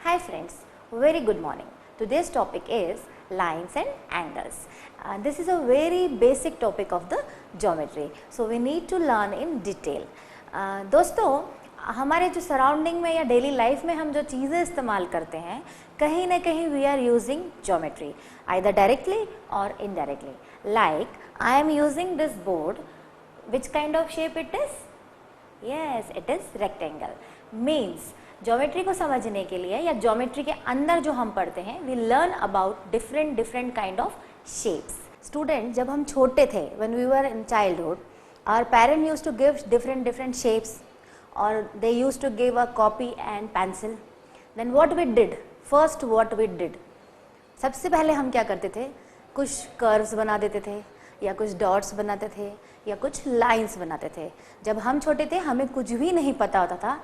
Hi friends, very good morning. Today's topic is lines and angles. This is a very basic topic of the geometry. So we need to learn in detail. दोस्तों हमारे जो surrounding में या daily life में हम जो चीज़ें इस्तेमाल करते हैं कहीं ना कहीं we are using geometry either directly और indirectly. Like I am using this board. Which kind of shape it is? Yes, it is rectangle. Means geometry को समझने के लिए या ज्योमेट्री के अंदर जो हम पढ़ते हैं we learn about different kind of shapes. Student, जब हम छोटे थे when we were in childhood our parent used to give different shapes or they used to give a copy and pencil. Then what we did? First what we did? सबसे पहले हम क्या करते थे? कुछ कर्व्स बना देते थे या कुछ डॉट्स बनाते थे या कुछ लाइंस बनाते थे. जब हम छोटे थे हमें कुछ भी नहीं पता होता था.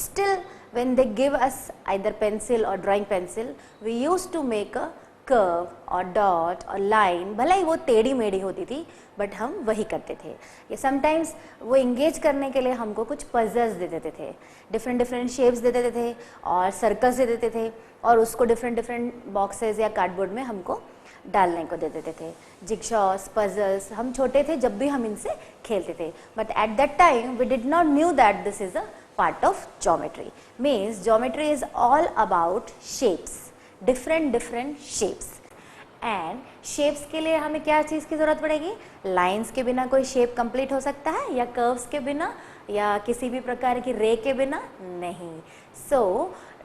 Still when they give us either pencil or drawing pencil, we used to make a curve और डॉट और लाइन. भले ही वो टेढ़ी मेढ़ी होती थी बट हम वही करते थे. या समटाइम्स वो इंगेज करने के लिए हमको कुछ पजल्स दे देते थे, डिफरेंट शेप्स दे देते थे और सर्कल्स दे देते थे और उसको डिफरेंट बॉक्सेस या कार्डबोर्ड में हमको डालने को दे देते थे. जिगशॉस, पजल्स हम छोटे थे जब भी हम इनसे खेलते थे. But at that time we did not knew that this is a part of geometry. Means geometry is all about shapes, different shapes. And shapes के लिए हमें क्या चीज़ की ज़रूरत पड़ेगी? लाइंस के बिना कोई शेप कंप्लीट हो सकता है या कर्व्स के बिना या किसी भी प्रकार की रे के बिना नहीं. सो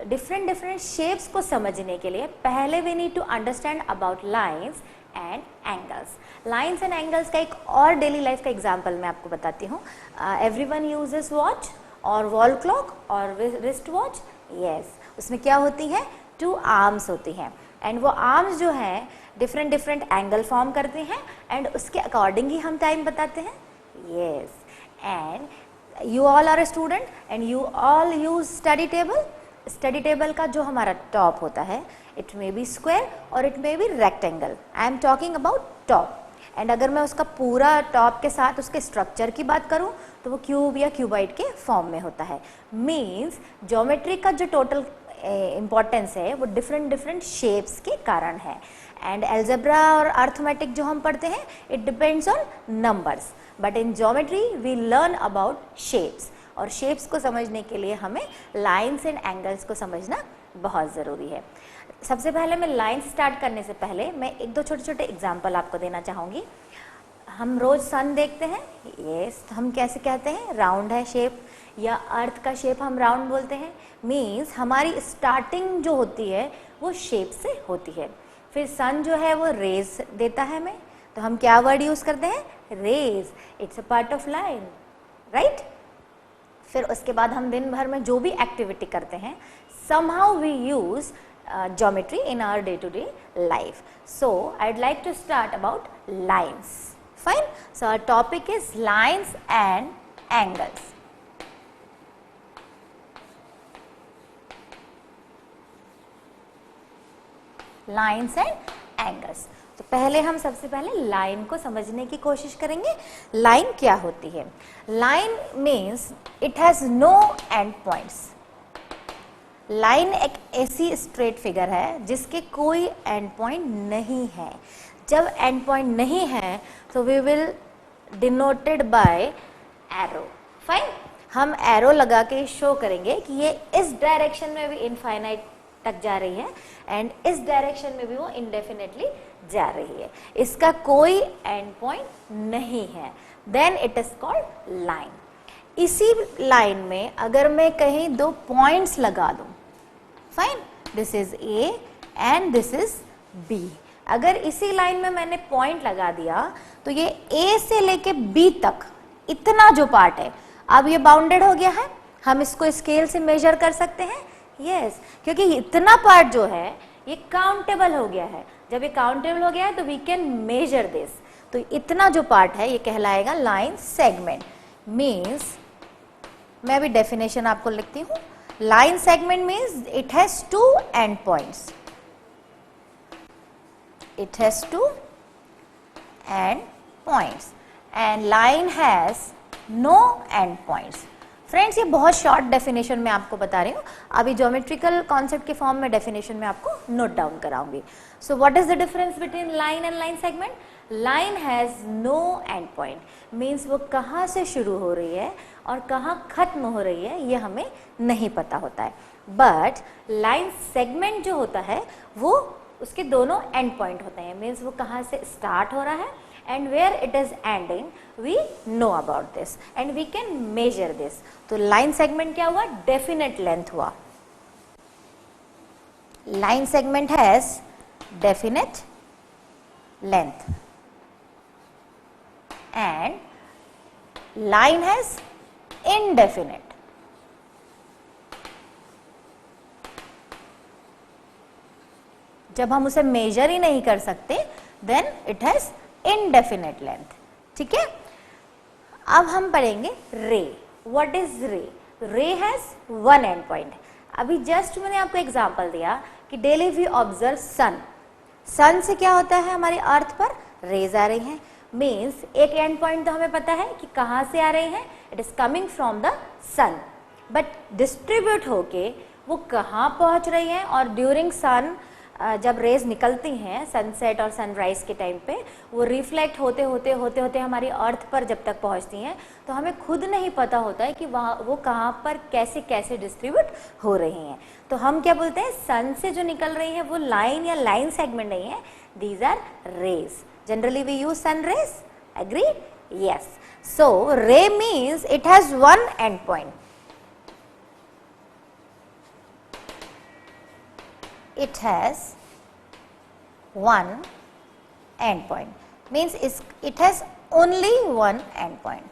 डिफरेंट शेप्स को समझने के लिए पहले we need to understand about lines and angles. Lines and angles का एक और डेली लाइफ का एग्जाम्पल मैं आपको बताती हूँ. एवरीवन यूजेस वॉच और वॉल क्लॉक और रिस्ट वॉच. यस, उसमें क्या होती है? 2 आर्म्स होती हैं एंड वो आर्म्स जो हैं डिफरेंट एंगल फॉर्म करते हैं एंड उसके अकॉर्डिंग ही हम टाइम बताते हैं. Yes, and you all are a student and you all use study table. Study table का जो हमारा टॉप होता है इट मे बी स्क्वायर और it may be rectangle. I am talking about top. And अगर मैं उसका पूरा टॉप के साथ उसके स्ट्रक्चर की बात करूं तो वो क्यूब या क्यूबाइड के फॉर्म में होता है. मीन्स ज्योमेट्री का जो टोटल इम्पॉर्टेंस है वो डिफरेंट शेप्स के कारण है. एंड एल्जेब्रा और अर्थमेटिक जो हम पढ़ते हैं it depends on numbers. But in geometry we learn about shapes और शेप्स को समझने के लिए हमें लाइंस एंड एंगल्स को समझना बहुत ज़रूरी है. सबसे पहले मैं लाइंस स्टार्ट करने से पहले मैं एक दो छोटे एग्जाम्पल आपको देना चाहूँगी. हम रोज़ सन देखते हैं. यस, हम कैसे कहते हैं? राउंड है शेप या अर्थ का शेप हम राउंड बोलते हैं. मीन्स हमारी स्टार्टिंग जो होती है वो शेप से होती है. फिर सन जो है वो रेज देता है हमें, तो हम क्या वर्ड यूज़ करते हैं? Rays. It's a part of line, right. फिर उसके बाद हम दिन भर में जो भी एक्टिविटी करते हैं somehow we use geometry in our day to day life. So I would like to start about lines. Fine. So our topic is lines and angles. Lines and angles. तो पहले हम सबसे पहले लाइन को समझने की कोशिश करेंगे. लाइन क्या होती है? Line means it has no end points. Line एक ऐसी स्ट्रेट फिगर है जिसके कोई एंड पॉइंट नहीं है. जब एंड पॉइंट नहीं है तो we will denoted by arrow. Fine. हम एरो लगा के शो करेंगे कि ये इस डायरेक्शन में भी इनफाइनाइट तक जा रही है एंड इस डायरेक्शन में भी वो इंडेफिनेटली जा रही है. इसका कोई एंड पॉइंट नहीं है. Then it is called line. इसी लाइन में अगर मैं कहीं 2 पॉइंट्स लगा दूं, fine, this is A and this is B. अगर इसी लाइन में मैंने पॉइंट लगा दिया तो ये ए से लेके बी तक इतना जो पार्ट है अब ये बाउंडेड हो गया है. हम इसको स्केल से मेजर कर सकते हैं. यस, क्योंकि इतना पार्ट जो है ये काउंटेबल हो गया है. जब ये काउंटेबल हो गया है तो वी कैन मेजर दिस. तो इतना जो पार्ट है ये कहलाएगा लाइन सेगमेंट. मीन्स मैं भी डेफिनेशन आपको लिखती हूँ. Line segment means it has 2 and points. It has 2 end points and line has no end points. Friends ये बहुत शॉर्ट डेफिनेशन में आपको बता रही हूँ, अभी ज्योमेट्रिकल कॉन्सेप्ट के फॉर्म में डेफिनेशन में आपको नोट डाउन कराऊंगी. So what is the difference between line and line segment? Line has no end point, means वो कहाँ से शुरू हो रही है और कहाँ खत्म हो रही है ये हमें नहीं पता होता है. बट लाइन सेगमेंट जो होता है वो उसके दोनों एंड पॉइंट होते हैं, मीन्स वो कहाँ से स्टार्ट हो रहा है and where it is ending we know about this and we can measure this. तो line segment क्या हुआ? definite length हुआ. line segment has definite length and line has indefinite. जब हम उसे measure ही नहीं कर सकते then it has indefinite length. ठीक है, अब हम पढ़ेंगे रे. व्हाट इज रे? रे हैज वन एंड पॉइंट. अभी जस्ट मैंने आपको एग्जांपल दिया कि डेली वी ऑब्जर्व सन. सन से क्या होता है? हमारे अर्थ पर रेज आ रही हैं, मीन्स एक एंड पॉइंट तो हमें पता है कि कहाँ से आ रही हैं, it is coming from the sun. But distribute होके वो कहाँ पहुँच रही हैं और ड्यूरिंग सन जब रेज निकलती हैं सनसेट और सनराइज के टाइम पे वो रिफ्लेक्ट होते होते हमारी अर्थ पर जब तक पहुंचती हैं तो हमें खुद नहीं पता होता है कि वहाँ वो कहाँ पर कैसे कैसे डिस्ट्रीब्यूट हो रही हैं. तो हम क्या बोलते हैं? सन से जो निकल रही है वो लाइन या लाइन सेगमेंट नहीं है, these are rays. Generally we use sun rays. Agree? Yes. So ray means it has one end point. It has one end point, means it has only one end point.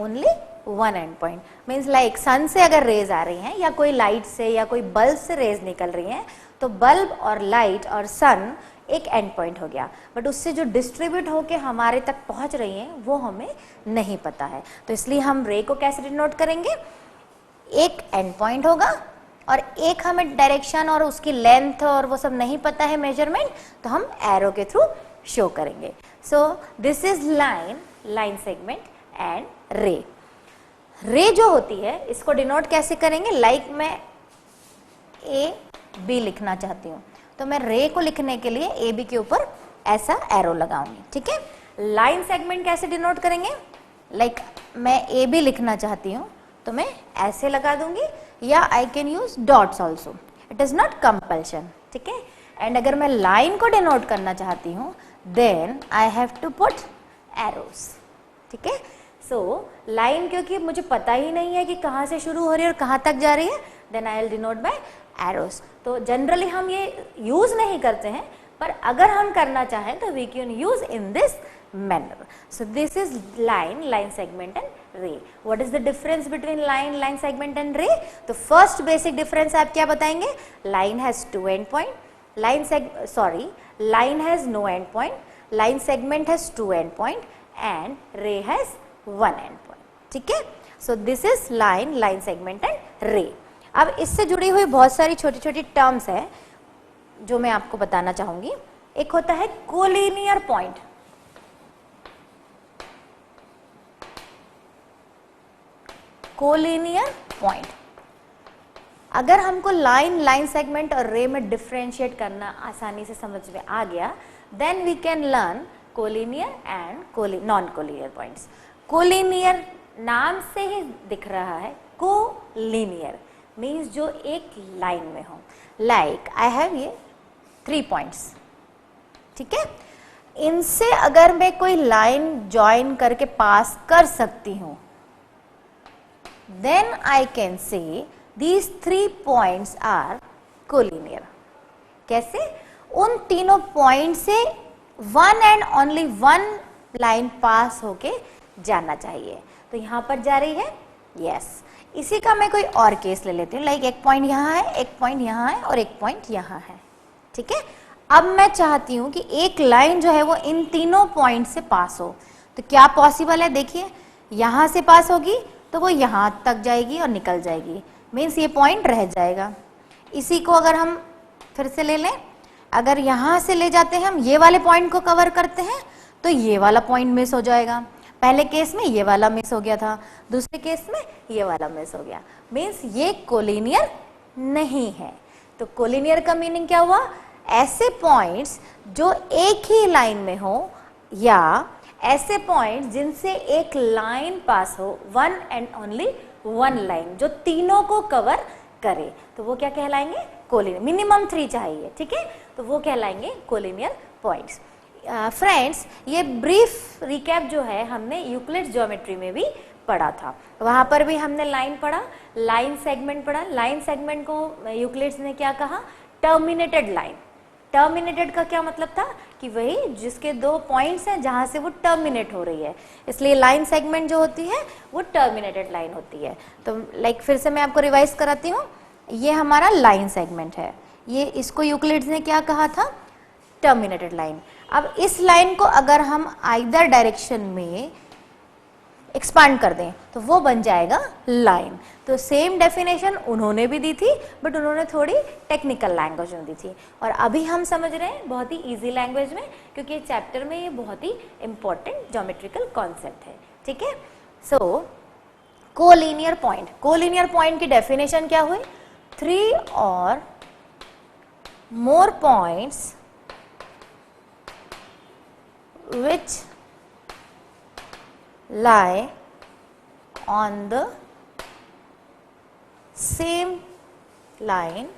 Only one end point means like sun से अगर raise आ रही हैं या कोई light से या कोई bulb से रेज निकल रही हैं तो बल्ब और लाइट और सन एक एंड पॉइंट हो गया, बट उससे जो डिस्ट्रीब्यूट होके हमारे तक पहुंच रही हैं वो हमें नहीं पता है. तो इसलिए हम रे को कैसे डिनोट करेंगे? एक एंड पॉइंट होगा और एक हमें डायरेक्शन और उसकी लेंथ और वो सब नहीं पता है मेजरमेंट, तो हम एरो के थ्रू शो करेंगे. सो this is line, line segment and रे. रे जो होती है इसको डिनोट कैसे करेंगे? लाइक मैं ए बी लिखना चाहती हूँ तो मैं रे को लिखने के लिए ए बी के ऊपर ऐसा एरो लगाऊंगी. ठीक है. लाइन सेगमेंट कैसे डिनोट करेंगे? लाइक मैं ए बी लिखना चाहती हूँ तो मैं ऐसे लगा दूंगी, या I can use dots also. It is not compulsion. ठीक है. एंड अगर मैं लाइन को डिनोट करना चाहती हूँ then I have to put arrows. ठीक है. सो लाइन क्योंकि मुझे पता ही नहीं है कि कहाँ से शुरू हो रही है और कहाँ तक जा रही है, then I will denote by arrows. तो जनरली हम ये यूज नहीं करते हैं, पर अगर हम करना चाहें तो we can use in this manner. So this is line, line segment and ray. What is the difference between line, line segment and ray? तो first basic difference आप क्या बताएंगे? Line has two end point. Line has no end point. Line segment has two end point and ray has one end point. ठीक है? So this is line, line segment and ray. अब इससे जुड़ी हुई बहुत सारी छोटी छोटी टर्म्स है जो मैं आपको बताना चाहूंगी. एक होता है कोलिनियर पॉइंट. Collinear point. अगर हमको लाइन, लाइन सेगमेंट और रे में डिफरेंशिएट करना आसानी से समझ में आ गया, then we can learn collinear and non collinear points. Collinear नाम से ही दिख रहा है, कोलिनियर मीन्स जो एक लाइन में हो. लाइक आई हैव ये 3 पॉइंट्स. ठीक है. इनसे अगर मैं कोई लाइन ज्वाइन करके पास कर सकती हूँ then I can say these 3 points are collinear. कैसे? उन तीनों पॉइंट से one and only one line pass होके जाना चाहिए. तो यहाँ पर जा रही है. yes. इसी का मैं कोई और केस ले लेती हूँ. लाइक एक पॉइंट यहाँ है, एक पॉइंट यहाँ है और एक पॉइंट यहाँ है. ठीक है. अब मैं चाहती हूँ कि एक लाइन जो है वो इन तीनों पॉइंट से पास हो. तो क्या पॉसिबल है? देखिए, यहाँ से पास होगी तो वो यहाँ तक जाएगी और निकल जाएगी, मीन्स ये पॉइंट रह जाएगा. इसी को अगर हम फिर से ले लें, अगर यहाँ से ले जाते हैं हम ये वाले पॉइंट को कवर करते हैं तो ये वाला पॉइंट मिस हो जाएगा. पहले केस में ये वाला मिस हो गया था, दूसरे केस में ये वाला मिस हो गया, मीन्स ये कोलिनियर नहीं है। तो कोलिनियर का मीनिंग क्या हुआ? ऐसे पॉइंट्स जो एक ही लाइन में हो या ऐसे पॉइंट्स जिनसे एक लाइन पास हो, one and only one line, जो तीनों को कवर करे, तो वो क्या कहलाएंगे? कोलिनियर। मिनिमम 3 चाहिए, ठीक है, तो वो कहलाएंगे कोलिनियर पॉइंट्स। फ्रेंड्स, ये ब्रीफ रिकैप जो है हमने यूक्लिड्स ज्योमेट्री में भी पढ़ा था, वहां पर भी हमने लाइन पढ़ा, लाइन सेगमेंट पढ़ा। लाइन सेगमेंट को यूक्लिड्स ने क्या कहा? Terminated line. टर्मिनेटेड का क्या मतलब था? कि वही जिसके 2 पॉइंट्स हैं जहां से वो टर्मिनेट हो रही है, इसलिए लाइन सेगमेंट जो होती है वो टर्मिनेटेड लाइन होती है। तो लाइक फिर से मैं आपको रिवाइज कराती हूँ, ये हमारा लाइन सेगमेंट है, ये इसको यूक्लिड्स ने क्या कहा था? Terminated line. अब इस लाइन को अगर हम आइदर डायरेक्शन में एक्सपांड कर दें तो वो बन जाएगा लाइन। तो सेम डेफिनेशन उन्होंने भी दी थी, बट उन्होंने थोड़ी टेक्निकल लैंग्वेज में दी थी, और अभी हम समझ रहे हैं बहुत ही इजी लैंग्वेज में, क्योंकि चैप्टर में ये बहुत ही इंपॉर्टेंट ज्योमेट्रिकल कॉन्सेप्ट है, ठीक है। सो कोलिनियर पॉइंट, कोलिनियर पॉइंट की डेफिनेशन क्या हुई? 3 और more points which lie on the same line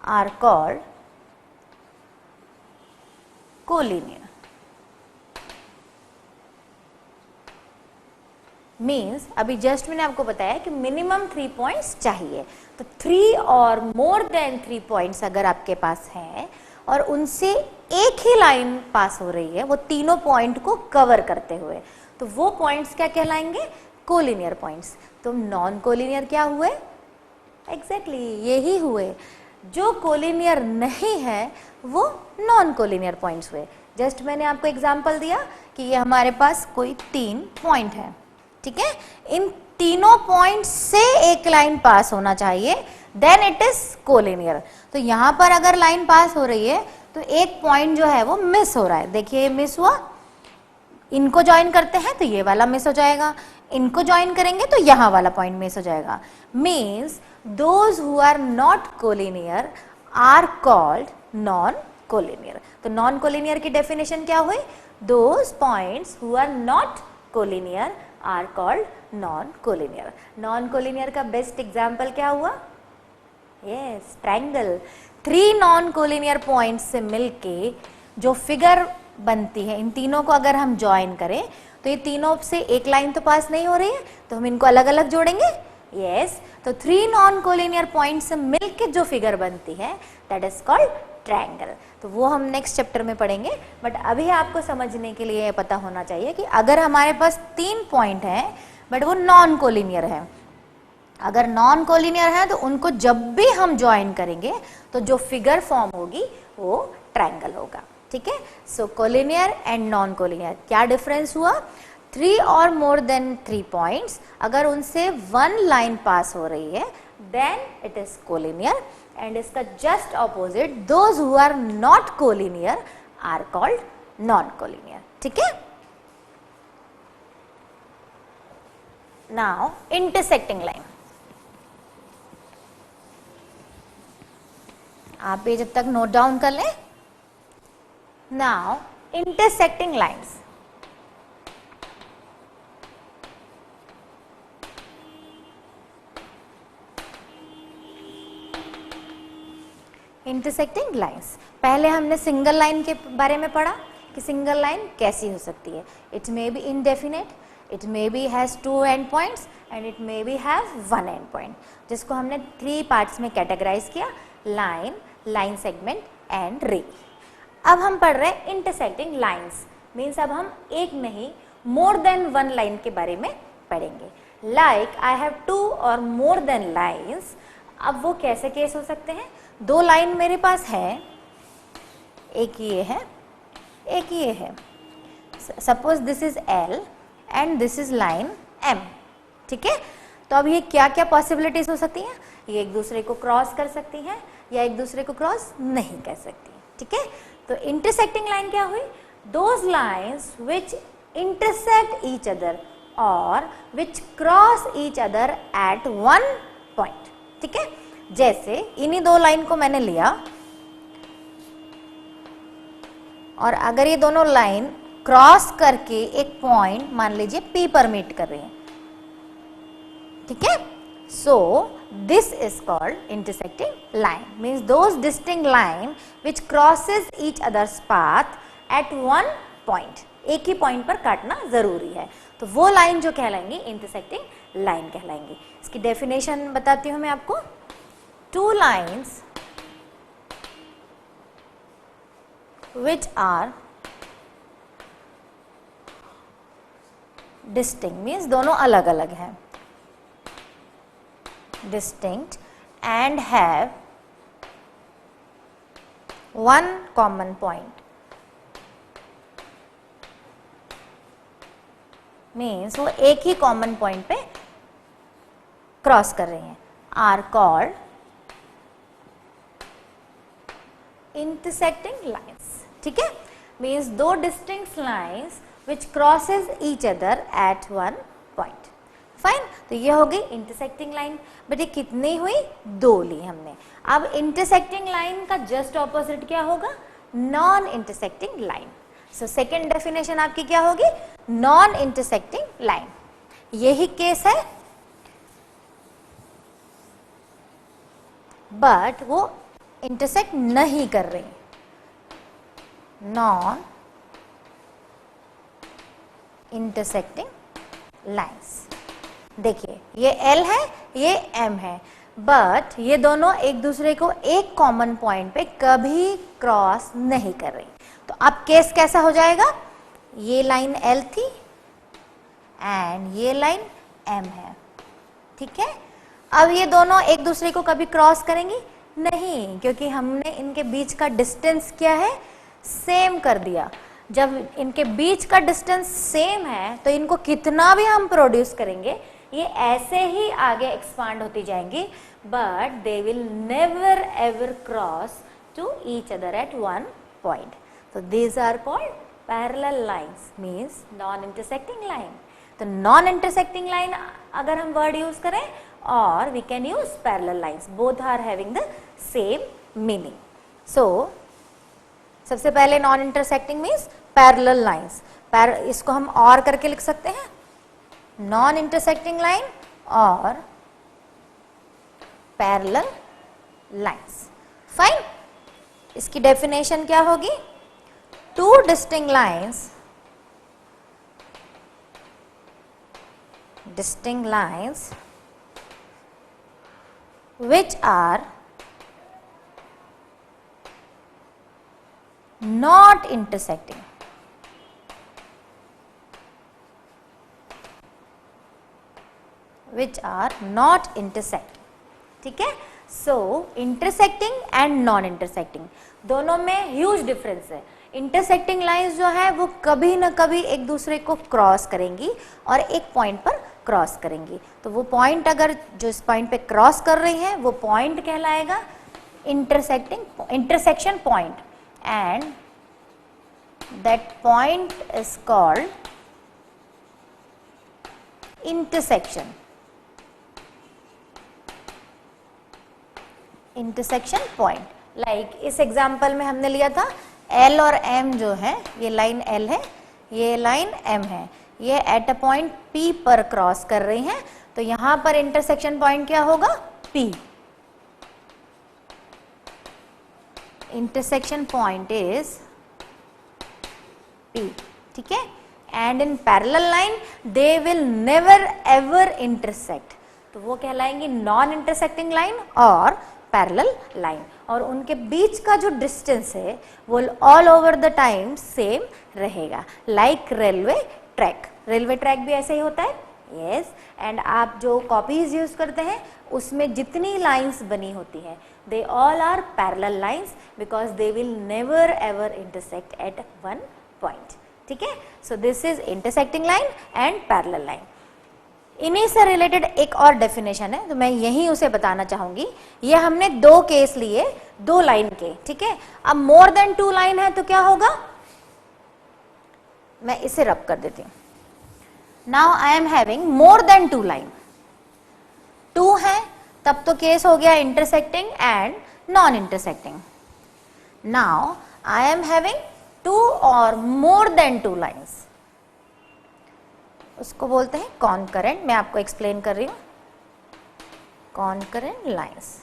are called collinear. Means अभी जस्ट मैंने आपको बताया कि मिनिमम 3 पॉइंट्स चाहिए, तो 3 और मोर देन 3 पॉइंट्स अगर आपके पास हैं और उनसे एक ही लाइन पास हो रही है वो तीनों पॉइंट को कवर करते हुए, तो वो पॉइंट्स क्या कहलाएंगे? Collinear points. तो नॉन कोलिनियर क्या हुए? एग्जैक्टली यही हुए, जो कोलिनियर नहीं है वो नॉन कोलिनियर पॉइंट्स हुए। जस्ट मैंने आपको एग्जांपल दिया कि ये हमारे पास कोई 3 पॉइंट है, ठीक है, इन तीनों पॉइंट से एक लाइन पास होना चाहिए, देन इट इज कोलिनियर। तो यहां पर अगर लाइन पास हो रही है तो एक पॉइंट जो है वो मिस हो रहा है, देखिए ये मिस हुआ, इनको ज्वाइन करते हैं तो ये वाला मिस हो जाएगा, इनको ज्वाइन करेंगे तो यहां वाला पॉइंट मिस हो जाएगा। Means those who are not collinear are called non collinear. तो नॉन कोलिनियर की डेफिनेशन क्या हुई? Those points who are not collinear are called non collinear. Non collinear का बेस्ट एग्जाम्पल क्या हुआ? Yes, triangle. 3 non collinear points से मिलके जो फिगर बनती है, इन तीनों को अगर हम ज्वाइन करें तो ये तीनों से एक लाइन तो पास नहीं हो रही है, तो हम इनको अलग अलग जोड़ेंगे। यस, तो 3 नॉन कोलिनियर पॉइंट से मिलके जो फिगर बनती है दैट इज कॉल्ड ट्रायंगल। तो वो हम नेक्स्ट चैप्टर में पढ़ेंगे, बट अभी आपको समझने के लिए पता होना चाहिए कि अगर हमारे पास 3 पॉइंट हैं बट वो नॉन कोलिनियर है, अगर नॉन कोलिनियर है तो उनको जब भी हम ज्वाइन करेंगे तो जो फिगर फॉर्म होगी वो ट्रायंगल होगा, ठीक है। सो कोलिनियर एंड नॉन कोलिनियर क्या डिफरेंस हुआ? 3 और मोर देन 3 पॉइंट्स, अगर उनसे 1 लाइन पास हो रही है then it is collinear, and इसका just opposite those who are not collinear are called non collinear, ठीक है। नाउ इंटरसेक्टिंग लाइन, आप ये जब तक नोट डाउन कर लें। Now intersecting lines, intersecting lines, पहले हमने सिंगल लाइन के बारे में पढ़ा कि सिंगल लाइन कैसी हो सकती है। It may B indefinite, it may B has 2 and points and it may B have 1 and point, जिसको हमने 3 पार्ट्स में कैटेगराइज किया, लाइन, लाइन सेगमेंट एंड रे। अब हम पढ़ रहे हैं इंटरसेक्टिंग लाइन्स, मीन्स अब हम एक नहीं मोर देन 1 लाइन के बारे में पढ़ेंगे। लाइक आई हैव 2 और मोर देन लाइन्स। अब वो कैसे केस हो सकते हैं? 2 लाइन मेरे पास है, एक ये है, एक ये है। Suppose this is L and this is line M, ठीक है। तो अब ये क्या क्या पॉसिबिलिटीज हो सकती हैं? ये एक दूसरे को क्रॉस कर सकती हैं या एक दूसरे को क्रॉस नहीं कर सकती, ठीक है। तो इंटरसेक्टिंग लाइन क्या हुई? those lines which intersect each other or which cross each other at one point. ठीक है, जैसे इन्हीं दो लाइन को मैंने लिया और अगर ये दोनों लाइन क्रॉस करके एक पॉइंट मान लीजिए P पर मीट कर रही हैं, ठीक है, so this is called intersecting line, means those distinct line which crosses each other's path at one point. एक ही पॉइंट पर काटना जरूरी है, तो वो लाइन जो कहलाएंगी इंटरसेक्टिंग लाइन कहलाएंगी. इसकी डेफिनेशन बताती हूं मैं आपको. Two lines which are distinct means दोनों अलग अलग हैं, distinct and have one common point means वो एक ही common point पे क्रॉस कर रही हैं, are called intersecting lines. ठीक है, means दो distinct lines which crosses each other at one point. Fine, तो ये हो गई इंटरसेक्टिंग लाइन. बट ये कितनी हुई? दो ली हमने. अब इंटरसेक्टिंग लाइन का जस्ट ऑपोजिट क्या होगा? Non intersecting line. So second definition आपकी क्या होगी? Non intersecting line. यही केस है बट वो इंटरसेक्ट नहीं कर रही. Non intersecting lines. देखिए ये L है, ये M है, बट ये दोनों एक दूसरे को एक कॉमन पॉइंट पे कभी क्रॉस नहीं कर रही. तो अब केस कैसा हो जाएगा? ये लाइन L थी एंड ये लाइन M है. ठीक है, अब ये दोनों एक दूसरे को कभी क्रॉस करेंगी नहीं, क्योंकि हमने इनके बीच का डिस्टेंस क्या है? सेम कर दिया. जब इनके बीच का डिस्टेंस सेम है तो इनको कितना भी हम प्रोड्यूस करेंगे ये ऐसे ही आगे एक्सपांड होती जाएंगी, but they will never ever cross to each other at one point. So these are called parallel lines, means non-intersecting line. तो non-intersecting line अगर हम word use करें और we can use parallel lines, both are having the same meaning. So सबसे पहले non-intersecting means parallel lines. इसको हम और करके लिख सकते हैं, non-intersecting line और parallel lines. Fine. इसकी definition क्या होगी? Two distinct lines which are not intersecting. Which are not intersecting. ठीक है, so intersecting and non intersecting दोनों में ह्यूज डिफरेंस है. इंटरसेक्टिंग लाइंस जो है वो कभी ना कभी एक दूसरे को क्रॉस करेंगी और एक पॉइंट पर क्रॉस करेंगी. तो वो पॉइंट अगर जो इस पॉइंट पे क्रॉस कर रही है वो पॉइंट कहलाएगा intersection point, and that point is called intersection point. Like इस एग्जाम्पल में हमने लिया था L और M जो है, ये लाइन L है, ये लाइन M है, ये एट अ पॉइंट P पर क्रॉस कर रही हैं, तो यहां पर इंटरसेक्शन पॉइंट क्या होगा? P. Intersection point is P. ठीक है, and in parallel line they will never ever intersect, तो वो कहलाएंगी नॉन इंटरसेक्टिंग लाइन और पैरेलल लाइन. और उनके बीच का जो डिस्टेंस है वो all over the time same रहेगा. Like railway track. Railway track भी ऐसे ही होता है. यस, एंड आप जो कॉपीज यूज करते हैं उसमें जितनी लाइंस बनी होती हैं they all are parallel lines because they will never ever intersect at one point. ठीक है, so this is intersecting line and parallel line. इन्हीं से रिलेटेड एक और डेफिनेशन है तो मैं यही उसे बताना चाहूंगी. ये हमने दो केस लिए, दो लाइन के. ठीक है, अब मोर देन टू लाइन है तो क्या होगा? मैं इसे रब कर देती हूँ. Now I am having more than 2 line. 2 है तब तो केस हो गया intersecting and non intersecting. Now I am having 2 और मोर देन 2 लाइन्स, उसको बोलते हैं कॉन्करेंट. मैं आपको एक्सप्लेन कर रही हूं. Concurrent lines.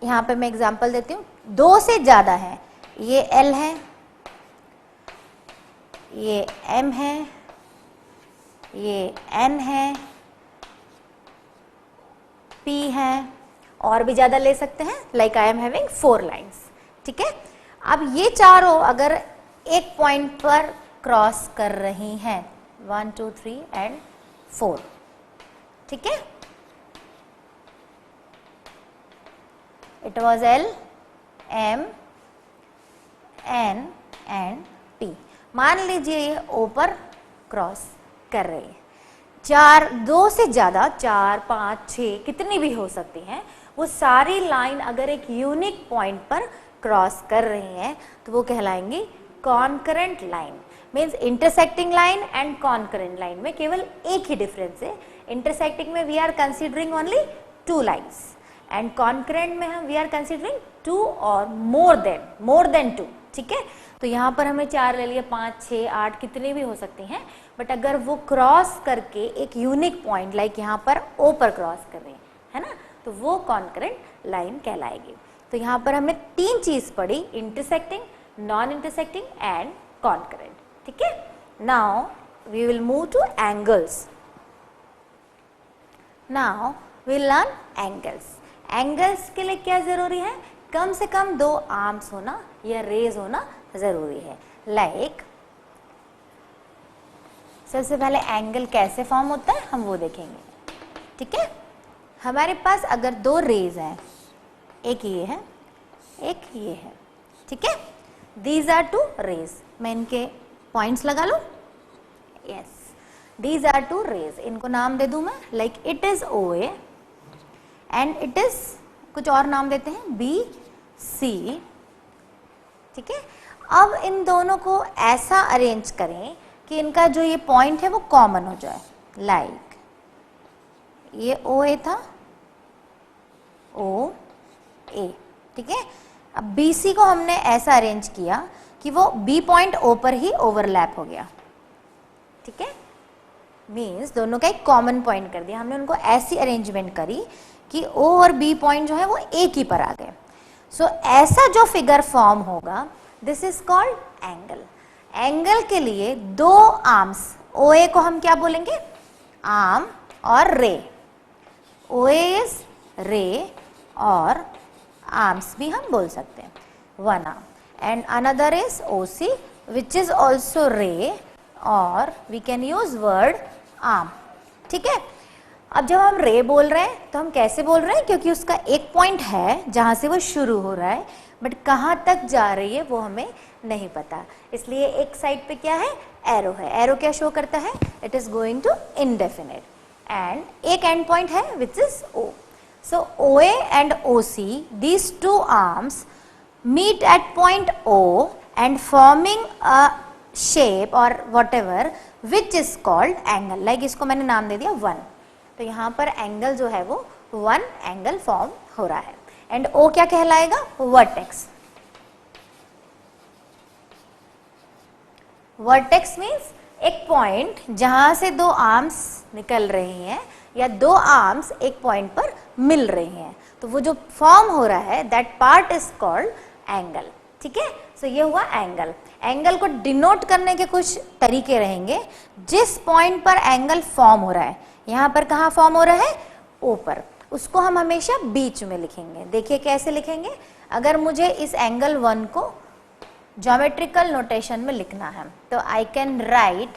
यहां पे मैं एग्जांपल देती हूं. 2 से ज्यादा है, ये L है, ये M है, ये N है, P है, और भी ज्यादा ले सकते हैं. Like I am having 4 lines. ठीक है. अब ये चारों अगर एक पॉइंट पर क्रॉस कर रही हैं, 1 2 3 एंड 4. ठीक है. It was L, M, N and P. मान लीजिए ये O पर क्रॉस कर रही है. 2 से ज्यादा, 4 5 6 कितनी भी हो सकती हैं, वो सारी लाइन अगर एक यूनिक पॉइंट पर क्रॉस कर रही हैं तो वो कहलाएंगी concurrent line. Means intersecting line and concurrent line में केवल एक ही डिफरेंस है. इंटरसेक्टिंग में we are considering only 2 lines and concurrent में हम वी आर कंसिडरिंग 2 और मोर देन 2. ठीक है. तो यहाँ पर हमें 4 ले लिए, 5 6 8 कितने भी हो सकती हैं, बट अगर वो क्रॉस करके एक यूनिक पॉइंट लाइक यहाँ पर O पर क्रॉस कर रही है ना, तो वो कॉन्करेंट लाइन कहलाएगी. तो यहाँ पर हमने 3 चीज पढ़ी, intersecting, non intersecting and concurrent. ठीक है. Now we will move to angles. Now we learn angles. Angles के लिए क्या जरूरी है, कम से कम 2 आर्म्स होना या रेज होना जरूरी है. लाइक सबसे पहले एंगल कैसे फॉर्म होता है हम वो देखेंगे. ठीक है. हमारे पास अगर 2 रेज हैं, एक ये है, एक ये है. ठीक है. These are 2 rays. मैं इनके पॉइंट्स लगा लूं. Yes, these are 2 rays. इनको नाम दे दूं मैं, like it is OA and it is, कुछ और नाम देते हैं, BC. ठीक है. अब इन दोनों को ऐसा अरेंज करें कि इनका जो ये पॉइंट है वो कॉमन हो जाए. लाइक ये OA था, OA. ठीक है. अब BC को हमने ऐसा अरेंज किया कि वो B पॉइंट O पर ही ओवरलैप हो गया. ठीक है. मीन्स दोनों का एक कॉमन पॉइंट कर दिया हमने. उनको ऐसी अरेंजमेंट करी कि O और B पॉइंट जो है वो एक ही पर आ गए. सो ऐसा जो फिगर फॉर्म होगा, this is called angle. Angle के लिए 2 आर्म्स, OA को हम क्या बोलेंगे, आर्म और रे. OA इज रे और आर्म्स भी हम बोल सकते हैं, 1 arm. And another is OC which is also ray, और we can use word arm. ठीक है. अब जब हम रे बोल रहे हैं तो हम कैसे बोल रहे हैं, क्योंकि उसका एक पॉइंट है जहां से वो शुरू हो रहा है, बट कहाँ तक जा रही है वो हमें नहीं पता. इसलिए एक साइड पे क्या है, एरो है. एरो क्या शो करता है, it is going to indefinite. And एक एंड पॉइंट है which is O. So OA and OC, these 2 arms meet at point O and forming a shape or whatever which is called angle. Like इसको मैंने नाम दे दिया 1. तो यहाँ पर angle जो है वो 1 एंगल फॉर्म हो रहा है. एंड O क्या कहलाएगा, वर्टेक्स. वर्टेक्स मीन्स एक पॉइंट जहां से 2 आर्म्स निकल रही हैं या 2 आर्म्स एक पॉइंट पर मिल रही हैं, तो वो जो फॉर्म हो रहा है that part is called angle. ठीक है. सो ये हुआ एंगल. एंगल को डिनोट करने के कुछ तरीके रहेंगे. जिस पॉइंट पर एंगल फॉर्म हो रहा है, यहाँ पर कहाँ फॉर्म हो रहा है, O पर, उसको हम हमेशा बीच में लिखेंगे. देखिए कैसे लिखेंगे. अगर मुझे इस एंगल 1 को ज्योमेट्रिकल नोटेशन में लिखना है तो आई कैन राइट,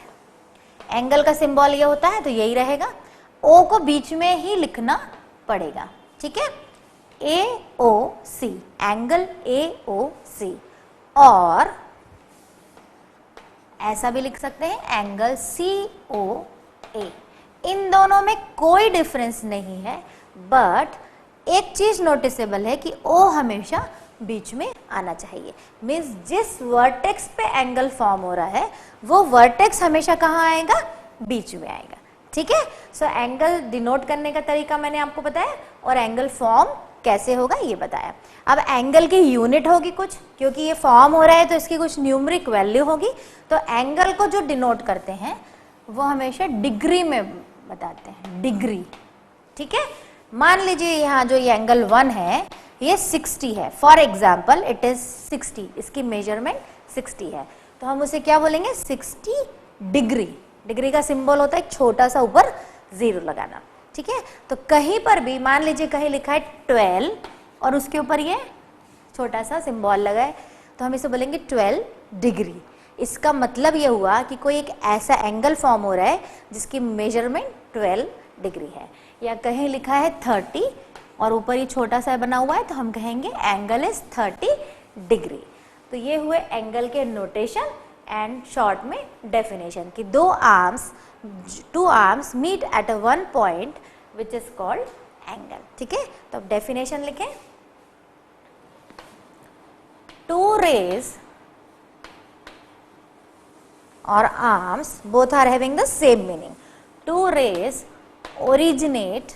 एंगल का सिंबल ये होता है तो यही रहेगा, O को बीच में ही लिखना पड़ेगा. ठीक है. AOC, angle AOC. और ऐसा भी लिख सकते हैं एंगल COA. इन दोनों में कोई डिफरेंस नहीं है, बट एक चीज नोटिसेबल है कि ओ हमेशा बीच में आना चाहिए। मीन्स जिस वर्टेक्स पे एंगल फॉर्म हो रहा है वो वर्टेक्स हमेशा कहाँ आएगा, बीच में आएगा। ठीक है, सो एंगल डिनोट करने का तरीका मैंने आपको बताया और एंगल फॉर्म कैसे होगा ये बताया। अब एंगल की यूनिट होगी कुछ, क्योंकि ये फॉर्म हो रहा है तो इसकी कुछ न्यूमरिक वैल्यू होगी। तो एंगल को जो डिनोट करते हैं वो हमेशा डिग्री में बताते हैं, डिग्री। ठीक है, मान लीजिए यहाँ जो ये एंगल 1 है ये 60 है, फॉर एग्जाम्पल इट इज 60, इसकी मेजरमेंट 60 है, तो हम उसे क्या बोलेंगे, 60 डिग्री। डिग्री का सिंबल होता है एक छोटा सा ऊपर 0 लगाना। ठीक है, तो कहीं पर भी मान लीजिए कहीं लिखा है 12 और उसके ऊपर ये छोटा सा सिंबल लगा है, तो हम इसे बोलेंगे 12 डिग्री। इसका मतलब ये हुआ कि कोई एक ऐसा एंगल फॉर्म हो रहा है जिसकी मेजरमेंट 12 डिग्री है। या कहीं लिखा है 30 और ऊपर ये छोटा सा बना हुआ है, तो हम कहेंगे एंगल इज 30 डिग्री। तो ये हुए एंगल के नोटेशन एंड शॉर्ट में डेफिनेशन कि two arms meet at a one point which is called angle. ठीक है, तो अब डेफिनेशन लिखें, two rays or arms both are having the same meaning. Two rays originate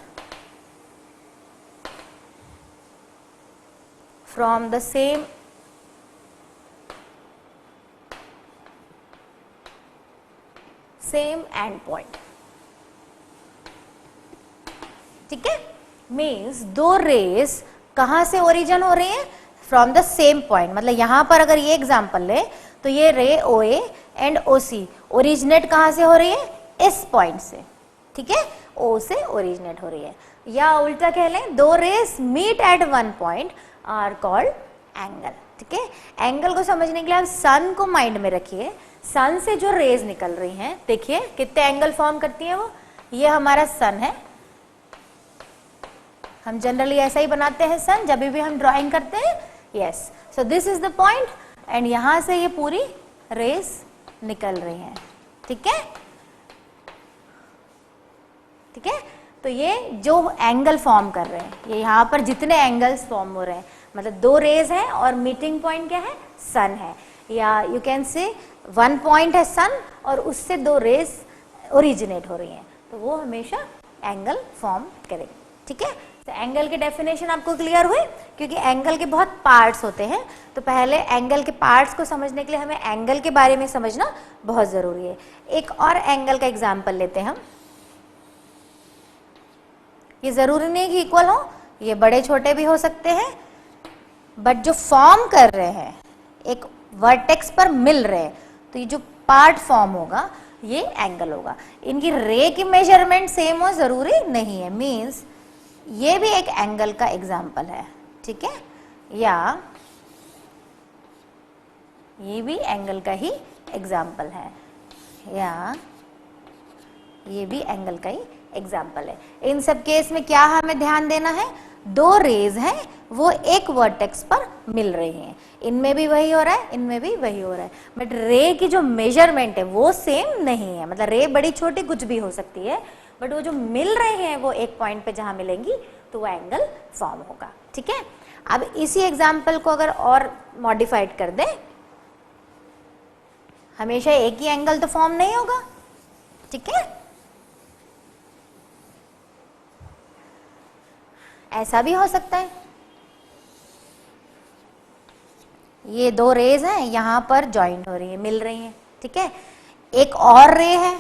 from the same end point. ठीक है, means दो raise कहाँ से ओरिजिन हो रही है, फ्रॉम द सेम पॉइंट। मतलब यहां पर अगर ये एग्जांपल ले तो ये रे OA एंड OC ओरिजिनेट कहाँ से हो रही है, इस पॉइंट से। ठीक है, O से ओरिजिनेट हो रही है। या उल्टा कह लें, दो rays meet at one point are called angle. ठीक है, एंगल को समझने के लिए आप सन को माइंड में रखिए। सन से जो रेज निकल रही हैं, देखिए कितने एंगल फॉर्म करती हैं वो। ये हमारा सन है, हम जनरली ऐसा ही बनाते हैं सन जब भी हम ड्राइंग करते हैं। Yes, so this is the point and यहां से ये पूरी रेस निकल रही हैं। ठीक है, ठीक है, तो ये जो एंगल फॉर्म कर रहे हैं, ये यहाँ पर जितने एंगल्स फॉर्म हो रहे हैं, मतलब दो रेज हैं और मीटिंग पॉइंट क्या है, सन है। या you can say one point है सन और उससे दो रेज ओरिजिनेट हो रही हैं, तो वो हमेशा एंगल फॉर्म करेंगे। ठीक है, तो एंगल के डेफिनेशन आपको क्लियर हुए, क्योंकि एंगल के बहुत पार्ट्स होते हैं, तो पहले एंगल के पार्ट्स को समझने के लिए हमें एंगल के बारे में समझना बहुत जरूरी है। एक और एंगल का एग्जांपल लेते हैं हम। ये जरूरी नहीं कि इक्वल हो, ये बड़े छोटे भी हो सकते हैं, बट जो फॉर्म कर रहे हैं एक वर्टेक्स पर मिल रहे हैं, तो ये जो पार्ट फॉर्म होगा ये एंगल होगा। इनकी रे की मेजरमेंट सेम हो जरूरी नहीं है, मीन्स ये भी एक एंगल का एग्जाम्पल है। ठीक है, या ये भी एंगल का ही एग्जाम्पल है, या ये भी एंगल का ही एग्जाम्पल है। इन सब केस में क्या हमें ध्यान देना है, दो रेज हैं वो एक वर्टेक्स पर मिल रही हैं, इनमें भी वही हो रहा है, इनमें भी वही हो रहा है, बट रे की जो मेजरमेंट है वो सेम नहीं है। मतलब रे बड़ी छोटी कुछ भी हो सकती है, बट वो जो मिल रहे हैं वो एक पॉइंट पे जहां मिलेंगी तो वो एंगल फॉर्म होगा। ठीक है, अब इसी एग्जाम्पल को अगर और मॉडिफाइड कर दें, हमेशा एक ही एंगल तो फॉर्म नहीं होगा। ठीक है, ऐसा भी हो सकता है, ये दो रेज हैं यहां पर ज्वाइंट हो रही है, मिल रही हैं। ठीक है, एक और रे है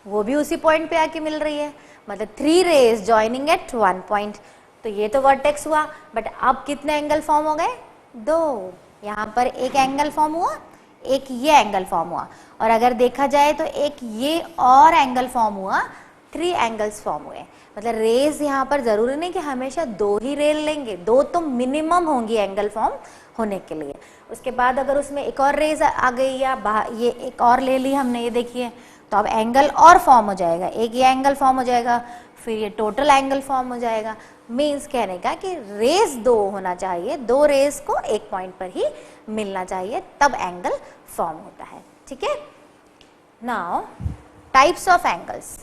वो भी उसी पॉइंट पे आके मिल रही है, मतलब three rays joining at one point. तो ये तो वर्टेक्स हुआ, बट अब कितने एंगल फॉर्म हो गए, दो। यहां पर एक एंगल फॉर्म हुआ, एक ये एंगल फॉर्म हुआ, और अगर देखा जाए तो एक ये और एंगल फॉर्म हुआ, थ्री एंगल्स फॉर्म हुए। मतलब रेज यहाँ पर जरूरी नहीं कि हमेशा दो ही रेल लेंगे, दो तो मिनिमम होंगी एंगल फॉर्म होने के लिए। उसके बाद अगर उसमें एक और रेज आ गई या ये एक और ले ली हमने, ये देखिए, तो अब एंगल और फॉर्म हो जाएगा, एक ये एंगल फॉर्म हो जाएगा, फिर ये टोटल एंगल फॉर्म हो जाएगा। मीन्स कहने का कि रेज दो होना चाहिए, दो रेज को एक पॉइंट पर ही मिलना चाहिए, तब एंगल फॉर्म होता है। ठीक है, नाउ टाइप्स ऑफ एंगल्स।